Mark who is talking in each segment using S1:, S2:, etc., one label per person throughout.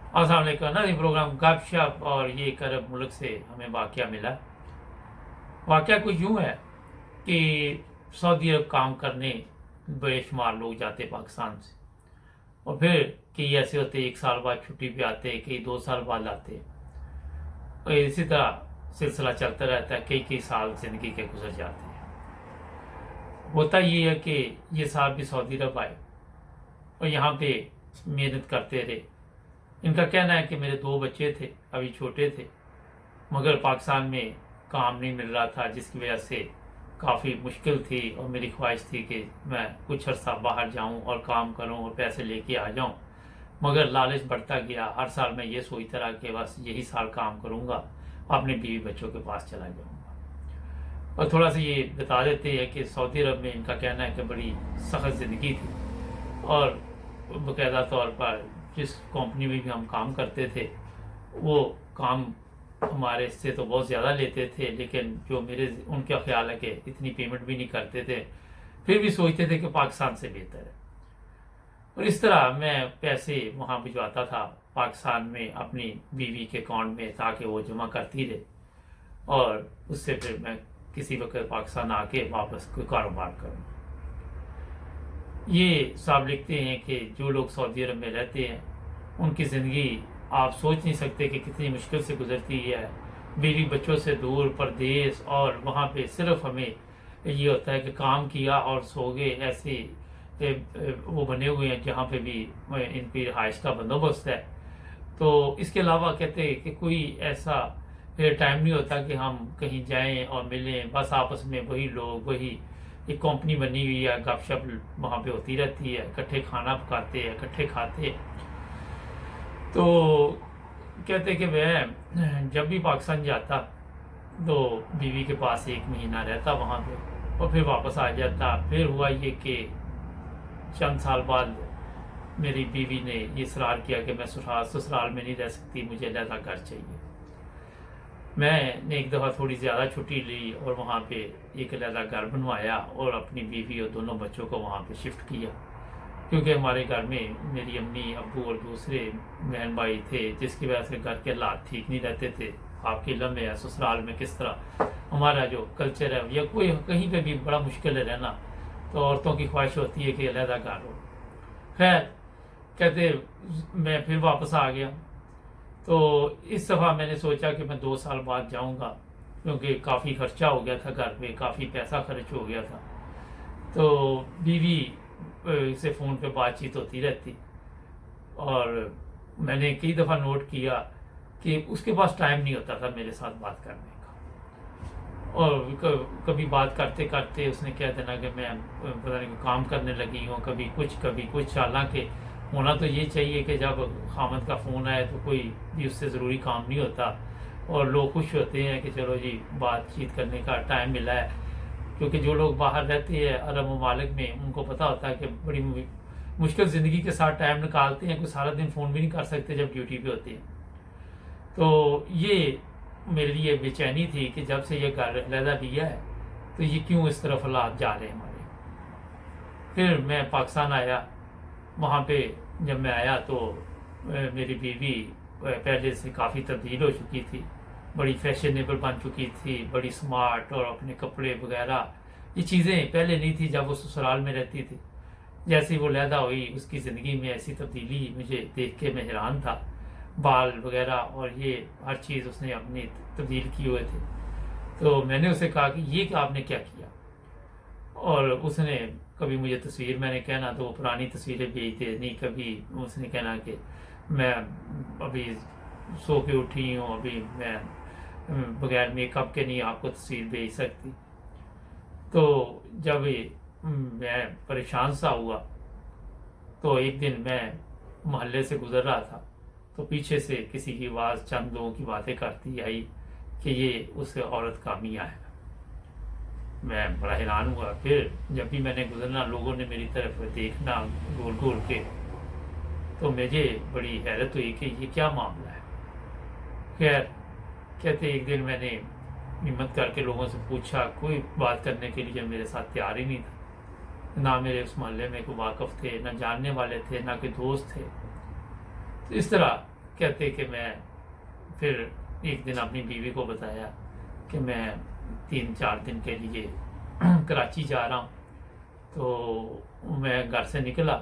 S1: अस्सलाम वालेकुम। ना ये प्रोग्राम गपशप और ये एक अरब मुल्क से हमें वाक़या मिला। वाक़या कुछ यूँ है कि सऊदी अरब काम करने बेशुमार लोग जाते पाकिस्तान से, और फिर कई ऐसे होते 1 साल बाद छुट्टी पे आते, कई 2 साल बाद आते, और इसी तरह सिलसिला चलता रहता है। कई कई साल ज़िंदगी के गुजर जाते हैं। होता ये है कि ये साहब भी सऊदी अरब आए और यहाँ पे मेहनत करते रहे। इनका कहना है कि मेरे 2 बच्चे थे, अभी छोटे थे, मगर पाकिस्तान में काम नहीं मिल रहा था, जिसकी वजह से काफ़ी मुश्किल थी, और मेरी ख्वाहिश थी कि मैं कुछ अर्सा बाहर जाऊं और काम करूं और पैसे लेके आ जाऊं। मगर लालच बढ़ता गया। हर साल मैं ये सोचता रहा कि बस यही साल काम करूंगा, अपने बीवी बच्चों के पास चला जाऊंगा। और थोड़ा सा ये बता देते हैं कि सऊदी अरब में इनका कहना है कि बड़ी सख्त ज़िंदगी थी, और बाकायदा तौर पर जिस कंपनी में भी हम काम करते थे, वो काम हमारे से तो बहुत ज़्यादा लेते थे, लेकिन जो मेरे उनका ख्याल है कि इतनी पेमेंट भी नहीं करते थे, फिर भी सोचते थे कि पाकिस्तान से बेहतर है। और इस तरह मैं पैसे वहाँ भिजवाता था पाकिस्तान में अपनी बीवी के अकाउंट में, ताकि वो जमा करती रहे, और उससे फिर मैं किसी वक्त पाकिस्तान आके वापस कोई कारोबार करूँ। ये साहब लिखते हैं कि जो लोग सऊदी अरब में रहते हैं, उनकी ज़िंदगी आप सोच नहीं सकते कि कितनी मुश्किल से गुजरती है। बीवी बच्चों से दूर, परदेश, और वहाँ पे सिर्फ हमें ये होता है कि काम किया और सो गए। ऐसे वो बने हुए हैं जहाँ पे भी इनकी रिहाइश का बंदोबस्त है। तो इसके अलावा कहते हैं कि कोई ऐसा टाइम नहीं होता कि हम कहीं जाएं और मिलें। बस आपस में वही लोग, वही एक कंपनी बनी हुई है, गपशप वहाँ पे होती रहती है, इकट्ठे खाना पकाते हैं, इकट्ठे खाते हैं। तो कहते कि मैं जब भी पाकिस्तान जाता तो बीवी के पास 1 महीना रहता वहाँ पे, और फिर वापस आ जाता। फिर हुआ ये कि चंद साल बाद मेरी बीवी ने ये इसरार किया कि मैं ससुराल में नहीं रह सकती, मुझे अलग घर चाहिए। मैंने एक दफ़ा थोड़ी ज़्यादा छुट्टी ली और वहाँ पे एक अलग घर बनवाया और अपनी बीवी और दोनों बच्चों को वहाँ पे शिफ्ट किया, क्योंकि हमारे घर में मेरी अम्मी, अब्बू और दूसरे बहन भाई थे, जिसकी वजह से घर के हालात ठीक नहीं रहते थे। आपके लम्बे है ससुराल में किस तरह हमारा जो कल्चर है, या कोई कहीं पे भी बड़ा मुश्किल है रहना, तो औरतों की ख्वाहिश होती है कि अलहदा घर हो। खैर, कहते मैं फिर वापस आ गया। तो इस दफ़ा मैंने सोचा कि मैं 2 साल बाद जाऊंगा, क्योंकि काफ़ी खर्चा हो गया था घर पे, काफ़ी पैसा खर्च हो गया था। तो बीवी से फ़ोन पे बातचीत होती रहती, और मैंने कई दफ़ा नोट किया कि उसके पास टाइम नहीं होता था मेरे साथ बात करने का। और कभी बात करते करते उसने कह देना कि मैं पता नहीं काम करने लगी हूँ, कभी कुछ। हालांकि होना तो ये चाहिए कि जब खामद का फ़ोन आए तो कोई भी उससे ज़रूरी काम नहीं होता, और लोग खुश होते हैं कि चलो जी बातचीत करने का टाइम मिला है। क्योंकि जो लोग बाहर रहते हैं अरब ममालिक में, उनको पता होता है कि बड़ी मुश्किल ज़िंदगी के साथ टाइम निकालते हैं, कोई सारा दिन फ़ोन भी नहीं कर सकते जब ड्यूटी पे होते हैं। तो ये मेरे लिए बेचैनी थी कि जब से ये घर अलहदा लिया है तो ये क्यों इस तरफ हालात जा रहे हैं हमारे। फिर मैं पाकिस्तान आया। वहाँ पे जब मैं आया तो मेरी बीवी पहले से काफ़ी तब्दील हो चुकी थी, बड़ी फैशनेबल बन चुकी थी, बड़ी स्मार्ट, और अपने कपड़े वगैरह ये चीज़ें पहले नहीं थी जब वो ससुराल में रहती थी। जैसे ही वो लैदा हुई, उसकी ज़िंदगी में ऐसी तब्दीली मुझे देख के मैं हैरान था। बाल वगैरह और ये हर चीज़ उसने अपनी तब्दील किए हुए थे। तो मैंने उसे कहा कि ये आपने क्या किया, और उसने कभी मुझे तस्वीर, मैंने कहना तो वो पुरानी तस्वीरें भेज दे, नहीं कभी उसने कहना कि मैं अभी सो के उठी हूँ, अभी मैं बगैर मेकअप के नहीं आपको तस्वीर भेज सकती। तो जब मैं परेशान सा हुआ, तो एक दिन मैं मोहल्ले से गुजर रहा था, तो पीछे से किसी की आवाज़ चंद लोगों की बातें करती आई कि ये उस औरत का मियाँ है। मैं बड़ा हैरान हुआ। फिर जब भी मैंने गुजरना, लोगों ने मेरी तरफ देखना गोल गोल के, तो मुझे बड़ी हैरत हुई कि ये क्या मामला है। खैर, कहते एक दिन मैंने हिम्मत करके लोगों से पूछा, कोई बात करने के लिए मेरे साथ तैयार ही नहीं था। ना मेरे उस मोहल्ले में कोई वाकफ़ थे, ना जानने वाले थे, ना कोई दोस्त थे। तो इस तरह کہتے کہ میں پھر ایک دن اپنی بیوی کو بتایا کہ میں 3-4 دن کے لیے کراچی جا رہا ہوں. تو میں گھر سے نکلا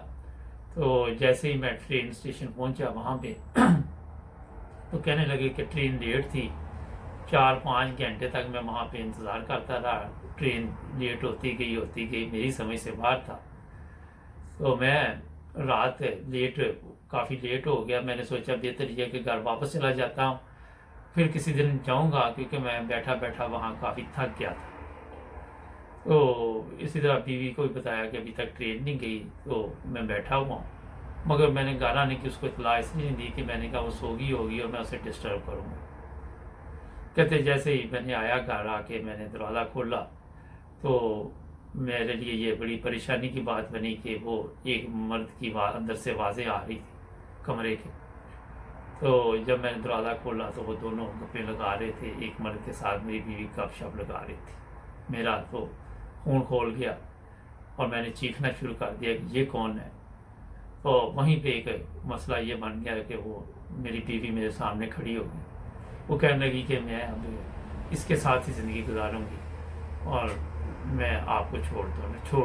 S1: تو جیسے ہی میں ٹرین اسٹیشن پہنچا وہاں پہ تو کہنے لگے کہ ٹرین لیٹ تھی. 4-5 گھنٹے تک میں وہاں پہ انتظار کرتا رہا. ٹرین لیٹ ہوتی گئی میری سمجھ سے باہر تھا. تو میں رات کافی لیٹ ہو گیا. میں نے سوچا بہتر یہ کہ گھر واپس چلا جاتا ہوں, پھر کسی دن جاؤں گا, کیونکہ میں بیٹھا وہاں کافی تھک گیا تھا. تو اسی طرح بیوی کو بھی بتایا کہ ابھی تک ٹرین نہیں گئی تو میں بیٹھا ہوا ہوں, مگر میں نے گانا نہیں کہ اس کو اطلاع اس لیے نہیں دی کہ میں نے کہا وہ سوگی ہوگی اور میں اسے ڈسٹرب کروں گا. کہتے جیسے ہی میں نے آیا گھر آ کے میں نے دروازہ کھولا تو میرے لیے یہ بڑی پریشانی کی بات بنی کہ وہ ایک مرد کی اندر سے آوازیں آ رہی تھی کمرے کے. تو جب میں نے دروازہ کھولا تو وہ دونوں گپے لگا رہے تھے, ایک مرد کے ساتھ میری بیوی گپ شپ لگا رہی تھی. میرا تو خون کھول گیا اور میں نے چیخنا شروع کر دیا کہ یہ کون ہے. تو وہیں پہ ایک مسئلہ یہ بن گیا کہ وہ میری بیوی میرے سامنے کھڑی ہو گئی. وہ کہنے لگی کہ میں اب اس کے ساتھ ہی زندگی گزاروں گی اور میں آپ کو چھوڑ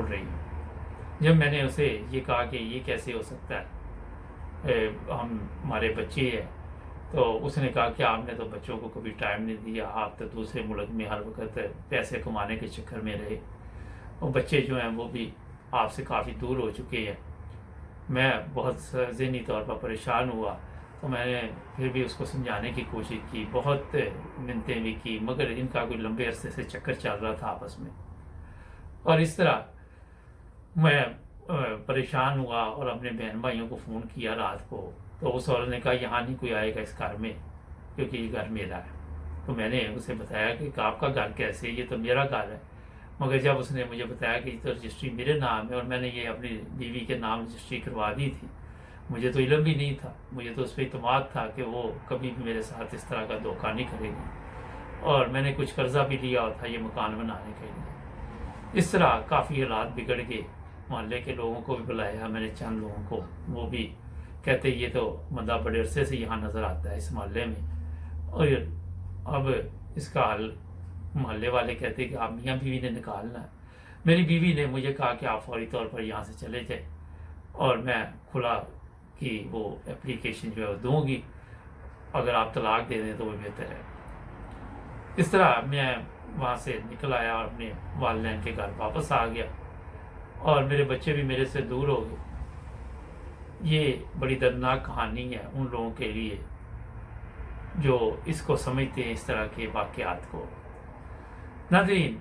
S1: رہی ہوں. جب میں نے اسے یہ کہا کہ یہ کیسے ہو سکتا ہے, ہمارے بچے ہیں, تو اس نے کہا کہ آپ نے تو بچوں کو کبھی ٹائم نہیں دیا, آپ تو دوسرے ملک میں ہر وقت پیسے کمانے کے چکر میں رہے, اور بچے جو ہیں وہ بھی آپ سے کافی دور ہو چکے ہیں. میں بہت ذہنی طور پر پریشان ہوا. تو میں نے پھر بھی اس کو سمجھانے کی کوشش کی, بہت منتیں بھی کی, مگر ان کا کوئی لمبے عرصے سے چکر چل رہا تھا آپس میں. اور اس طرح میں پریشان ہوا اور اپنے بہن بھائیوں کو فون کیا رات کو. تو اس عورت نے کہا یہاں نہیں کوئی آئے گا اس گھر میں, کیونکہ یہ گھر میرا ہے. تو میں نے اسے بتایا کہ آپ کا گھر کیسے, یہ تو میرا گھر ہے. مگر جب اس نے مجھے بتایا کہ یہ تو رجسٹری میرے نام ہے اور میں نے یہ اپنی بیوی کے نام رجسٹری کروا دی تھی, مجھے تو علم بھی نہیں تھا. مجھے تو اس پہ اعتماد تھا کہ وہ کبھی بھی میرے ساتھ اس طرح کا دھوکہ نہیں کرے گی, اور میں نے کچھ قرضہ بھی لیا تھا یہ مکان بنانے کے لیے. اس طرح کافی حالات بگڑ گئے. محلے کے لوگوں کو بھی بلایا میں نے, چند لوگوں کو, وہ بھی کہتے یہ تو بندہ بڑے عرصے سے یہاں نظر آتا ہے اس محلے میں, اور اب اس کا حل محلے والے کہتے کہ آپ میاں بیوی نے نکالنا ہے. میری بیوی نے مجھے کہا کہ آپ فوری طور پر یہاں سے چلے جائیں اور میں کھلا کی وہ اپلیکیشن جو ہے وہ دوں گی, اگر آپ طلاق دے دیں تو وہ بہتر ہے. اس طرح میں وہاں سے نکل آیا اور اپنے والدین کے گھر واپس آ گیا, اور میرے بچے بھی میرے سے دور ہو گئے. یہ بڑی دردناک کہانی ہے ان لوگوں کے لیے جو اس کو سمجھتے ہیں اس طرح کے واقعات کو. ناظرین,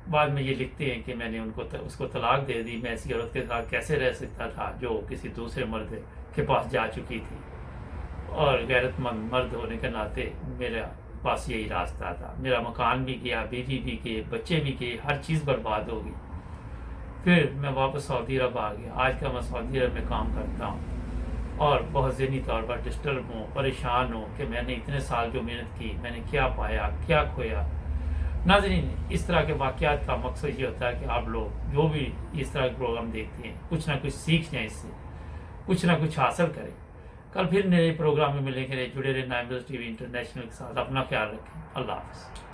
S1: بعد میں یہ لکھتے ہیں کہ میں نے اس کو طلاق دے دی. میں ایسی عورت کے ساتھ کیسے رہ سکتا تھا جو کسی دوسرے مرد کے پاس جا چکی تھی, اور غیرت مند مرد ہونے کے ناطے میرے پاس یہی راستہ تھا. میرا مکان بھی گیا, بیوی بھی گئے, بچے بھی گئے, ہر چیز برباد ہو گئی. پھر میں واپس سعودی عرب آ گیا. آج کا میں سعودی عرب میں کام کرتا ہوں اور بہت ذہنی طور پر ڈسٹرب ہوں, پریشان ہوں کہ میں نے اتنے سال جو محنت کی میں نے کیا پایا, کیا کھویا. ناظرین, اس طرح کے واقعات کا مقصد یہ ہوتا ہے کہ آپ لوگ جو بھی اس طرح کے پروگرام دیکھتے ہیں کچھ نہ کچھ سیکھ جائیں, اس سے کچھ نہ کچھ حاصل کریں. کل پھر نئے پروگرام میں ملیں گے. جڑے رہے 9 ٹی وی انٹرنیشنل کے ساتھ. اپنا خیال رکھیں. اللہ حافظ.